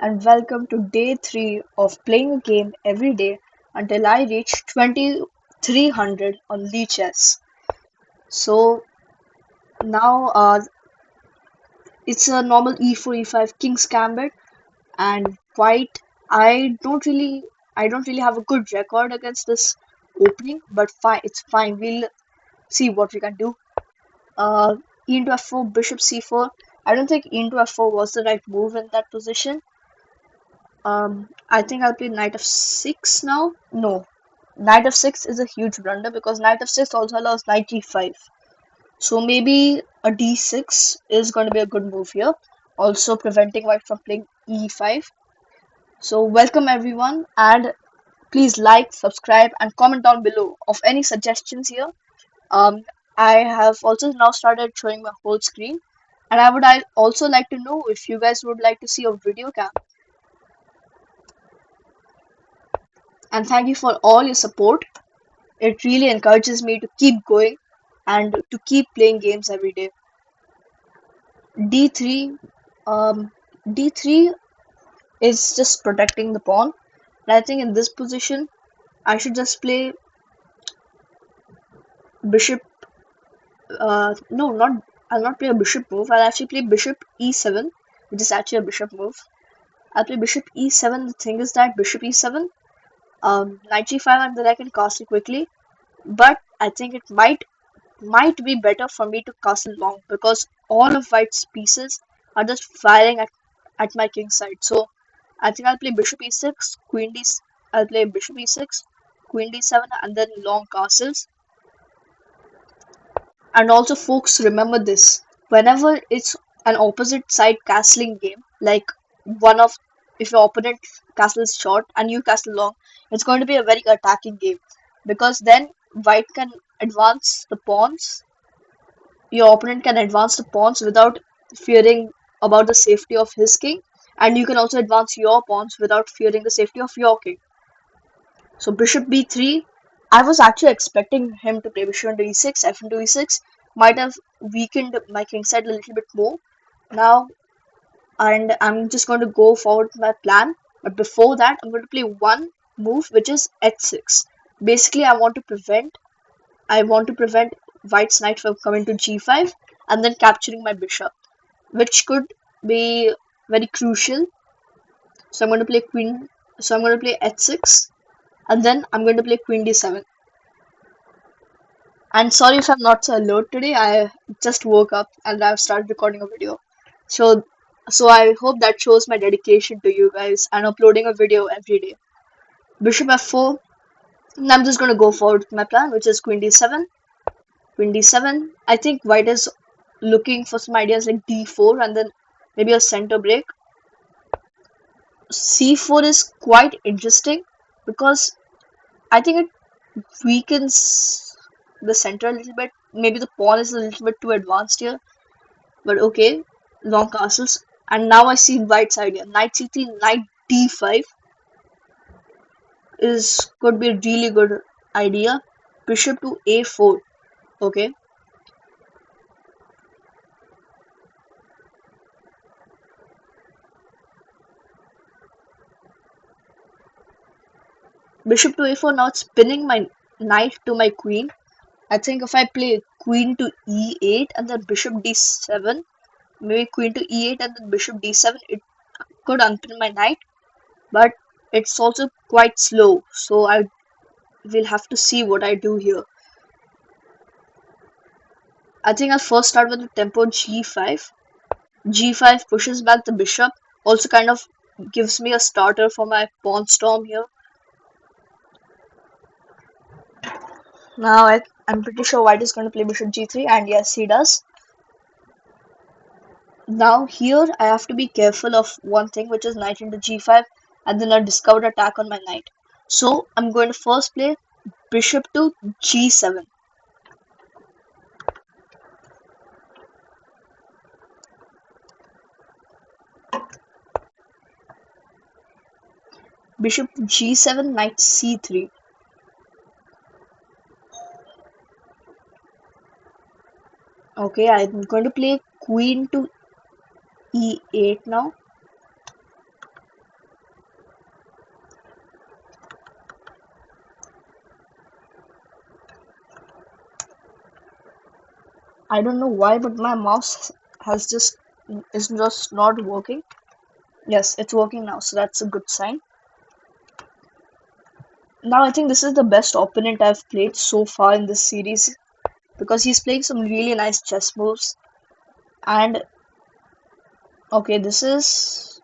and welcome to day 3 of playing a game every day until I reach 2300 on Lichess. So now it's a normal e4 e5 king's gambit and white. I don't really have a good record against this opening, but fine, it's fine. We'll see what we can do. E into f4, bishop c4. I don't think e into f4 was the right move in that position. I think I'll play knight of 6 now. No, knight of 6 is a huge blunder because knight of 6 also allows knight g5. So maybe a d6 is going to be a good move here, also preventing white from playing e5. So welcome everyone, and please like, subscribe, and comment down below of any suggestions here. Um, I have also now started showing my whole screen, and I also like to know if you guys would like to see a video cam. And thank you for all your support. It really encourages me to keep going and to keep playing games every day. D3, um, D3 is just protecting the pawn. And I think in this position, I should just play bishop. No, not. I'll not play a bishop move. I'll actually play bishop e7, which is actually a bishop move. I'll play bishop e7. The thing is that bishop e7, knight g5, and then I can castle quickly. But I think it might be better for me to castle long because all of white's pieces are just firing at my king side. So I think I'll play bishop e6, queen d. I'll play bishop e6, queen d7, and then long castles. And also, folks, remember this: whenever it's an opposite side castling game, like one of if your opponent castles short and you castle long, it's going to be a very attacking game because then white can advance the pawns. Your opponent can advance the pawns without fearing about the safety of his king, and you can also advance your pawns without fearing the safety of your king. So bishop b3, I was actually expecting him to play bishop into e6, f into e6, might have weakened my king side a little bit more. Now, and I'm just going to go forward with my plan. But before that, I'm going to play one move which is h6. Basically, I want to prevent white's knight from coming to g5 and then capturing my bishop, which could be very crucial. So I'm going to play queen. So I'm going to play h6, and then I'm going to play queen d7. And sorry if I'm not so alert today. I just woke up and I've started recording a video. So, so I hope that shows my dedication to you guys and uploading a video every day. Bishop f4. And I'm just going to go forward with my plan, which is queen d7. Queen d7. I think white is looking for some ideas like d4 and then maybe a center break. c4 is quite interesting because I think it weakens the center a little bit. Maybe the pawn is a little bit too advanced here, but okay. Long castles, and now I see white's idea. Knight c3, knight d5 is could be a really good idea. Bishop to a4. Okay, bishop to a4. Now it's pinning my knight to my queen. I think if I play queen to e8 and then bishop d7, maybe queen to e8 and then bishop d7, it could unpin my knight, but it's also quite slow. So I will have to see what I do here. I think I'll first start with the tempo g5. G5 pushes back the bishop, also kind of gives me a starter for my pawn storm here. Now I'm pretty sure white is going to play bishop g3, and yes, he does. Now here I have to be careful of one thing, which is knight into g5 and then a discovered attack on my knight. So I'm going to first play bishop to g7. Bishop g7, knight c3. Okay, I'm going to play queen to e8 now. I don't know why, but my mouse has just is just not working. Yes, it's working now, so that's a good sign. Now I think this is the best opponent I've played so far in this series because he's playing some really nice chess moves. And okay, this is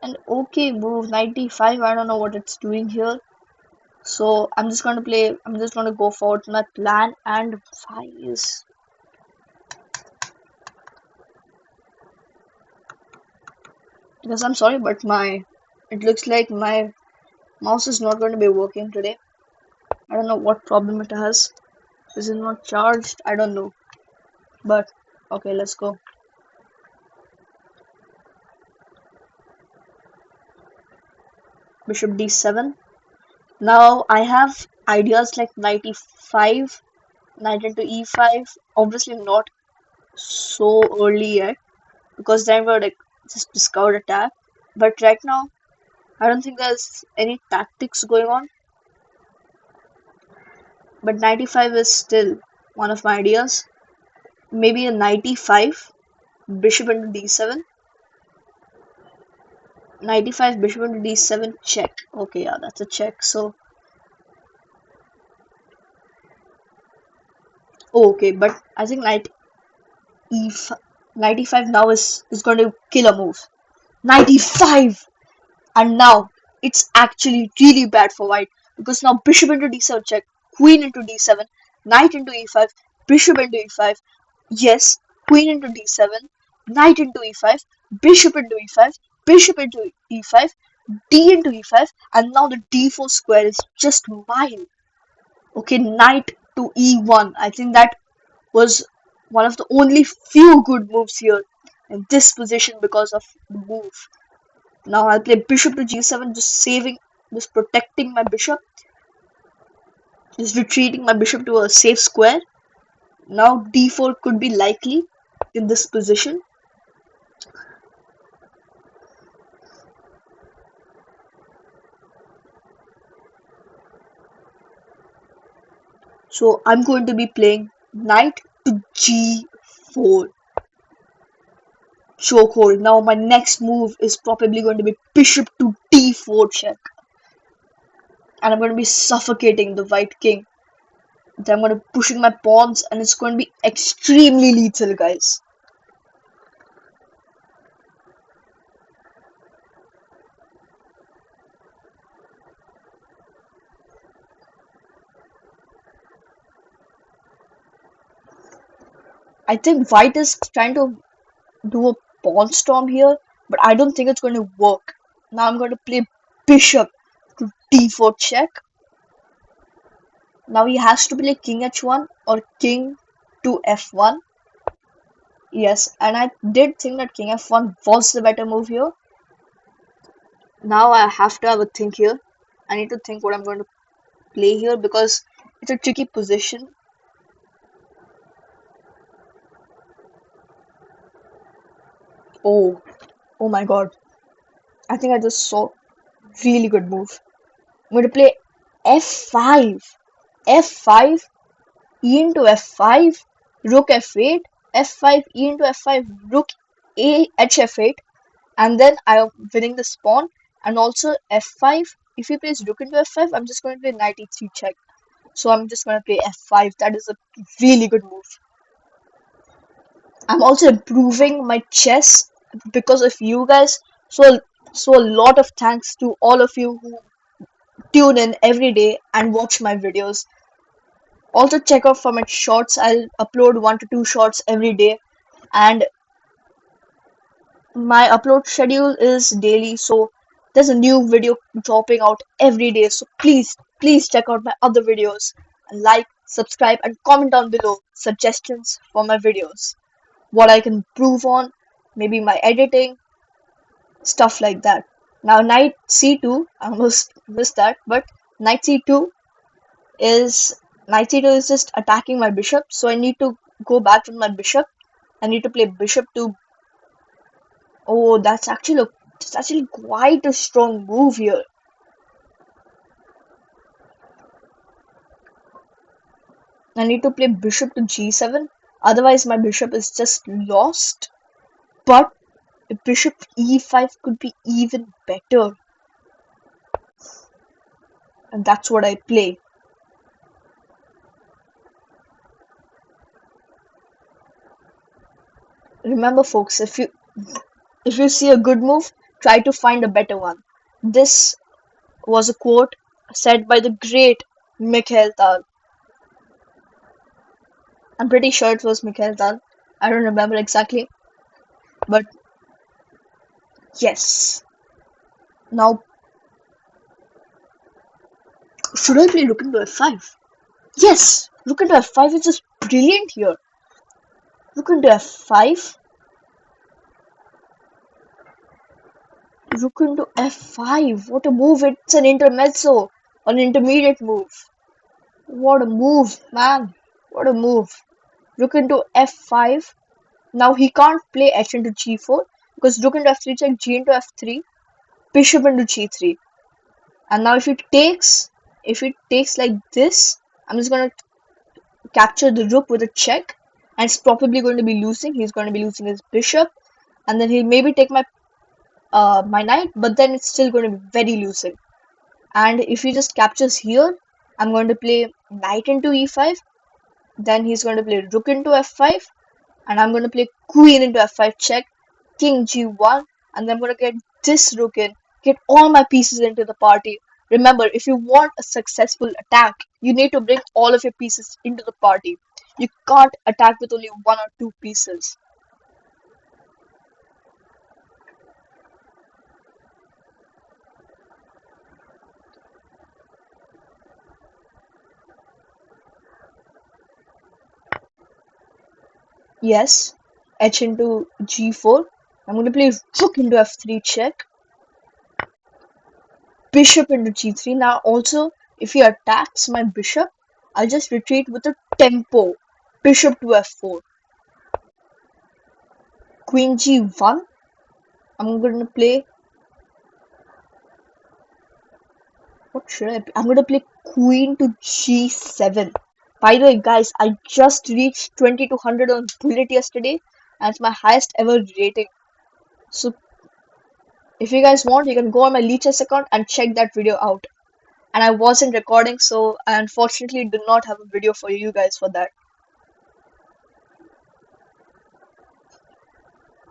an okay move, 95. I don't know what it's doing here. So I'm just gonna go forward to my plan and why is because I'm sorry, but it looks like my mouse is not going to be working today. I don't know what problem it has. Is it not charged? I don't know. But okay, let's go. Bishop d7. Now I have ideas like knight e5, knight into e5. Obviously not so early yet because then we're like just discovered attack. But right now I don't think there's any tactics going on. But knight e5 is still one of my ideas. Maybe a knight e5, bishop into d7. Knight e5, bishop into d7, check. Okay, yeah, that's a check. So, oh, okay, but I think e5, knight e5 now is going to kill a move. Knight e5, and now it's actually really bad for white because now bishop into d7 check, queen into d7, knight into e5, bishop into e5. Yes, queen into d7, knight into e5, bishop into e5, bishop into e5, d into e5, and now the d4 square is just mine. Okay, knight to e1. I think that was one of the only few good moves here in this position because of the move. Now I'll play bishop to g7, just saving, just protecting my bishop, just retreating my bishop to a safe square. Now d4 could be likely in this position. So I'm going to be playing knight to g4. Chokehold. Now my next move is probably going to be bishop to d4 check. And I'm going to be suffocating the white king. Then I'm going to be pushing my pawns and it's going to be extremely lethal, guys. I think white is trying to do a pawn storm here, but I don't think it's going to work. Now I'm going to play bishop to d4 check. Now he has to play king h1 or king to f1. Yes, and I did think that king f1 was the better move here. Now I have to have a think here. I need to think what I'm going to play here because it's a tricky position. Oh, oh my god. I think I just saw really good move. I'm going to play f5. f5, e into f5, rook f8, f5, e into f5, rook a hf8, and then I am winning this pawn. And also f5, if he plays rook into f5, I'm just going to play knight e3 check. So I'm just going to play f5. That is a really good move. I'm also improving my chess because of you guys. So a lot of thanks to all of you who tune in every day and watch my videos. Also check out for my shorts. I'll upload 1 to 2 shorts every day, and my upload schedule is daily. So there's a new video dropping out every day. So please check out my other videos and like, subscribe, and comment down below suggestions for my videos. What I can improve on, maybe my editing, stuff like that. Now knight c2, I almost missed that, but knight c2 is knight c2 is just attacking my bishop, so I need to go back with my bishop. I need to play bishop to. Oh, that's actually quite a strong move here. I need to play bishop to g7. Otherwise, my bishop is just lost. But bishop e5 could be even better. And that's what I play. Remember, folks, if you see a good move, try to find a better one. This was a quote said by the great Mikhail Tal. I'm pretty sure it was Mikhail Tal. I don't remember exactly, but yes. Now, should I play rook into f5? Yes, rook into f5 is just brilliant here. Rook into f5, rook into f5. What a move! It's an intermezzo, an intermediate move. What a move, man! What a move! Rook into f5. Now he can't play h into g4 because rook into f3 check, g into f3, bishop into g3. And now if it takes like this, I'm just gonna capture the rook with a check, and it's probably going to be losing. He's going to be losing his bishop, and then he'll maybe take my knight, but then it's still going to be very losing. And if he just captures here, I'm going to play knight into e5. Then he's going to play rook into f5, and I'm going to play queen into f5 check, king g1, and then I'm going to get this rook in, get all my pieces into the party. Remember, if you want a successful attack, you need to bring all of your pieces into the party. You can't attack with only one or two pieces. Yes, h into g4. I'm going to play rook into f3 check, bishop into g3. Now also, if he attacks my bishop, I'll just retreat with a tempo. Bishop to f4, queen g1. I'm going to play, what should I play? I'm going to play queen to g7. By the way, guys, I just reached 2200 on Bullet yesterday, and it's my highest ever rating. So if you guys want, you can go on my Lichess account and check that video out. And I wasn't recording, so I unfortunately do not have a video for you guys for that.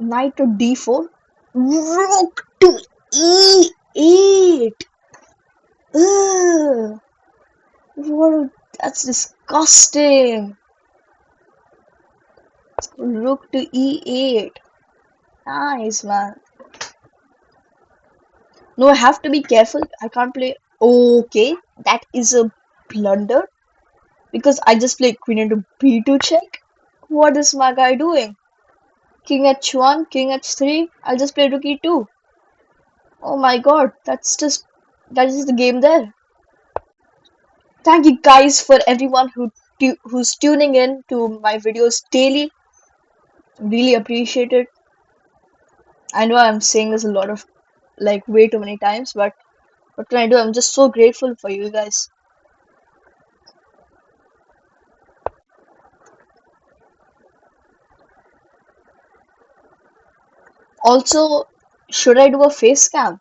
Knight to d4, rook to e8. Ugh, that's disgusting. Rook to e8. Nice, man. No, I have to be careful. I can't play. Okay, that is a blunder because I just played queen into b2 check. What is my guy doing? King h1, king h3. I'll just play rook e2. Oh my god, that is the game there. Thank you guys for everyone who's tuning in to my videos daily. Really appreciate it. I know I'm saying this a lot of like way too many times, but what can I do? I'm just so grateful for you guys. Also, should I do a face cam?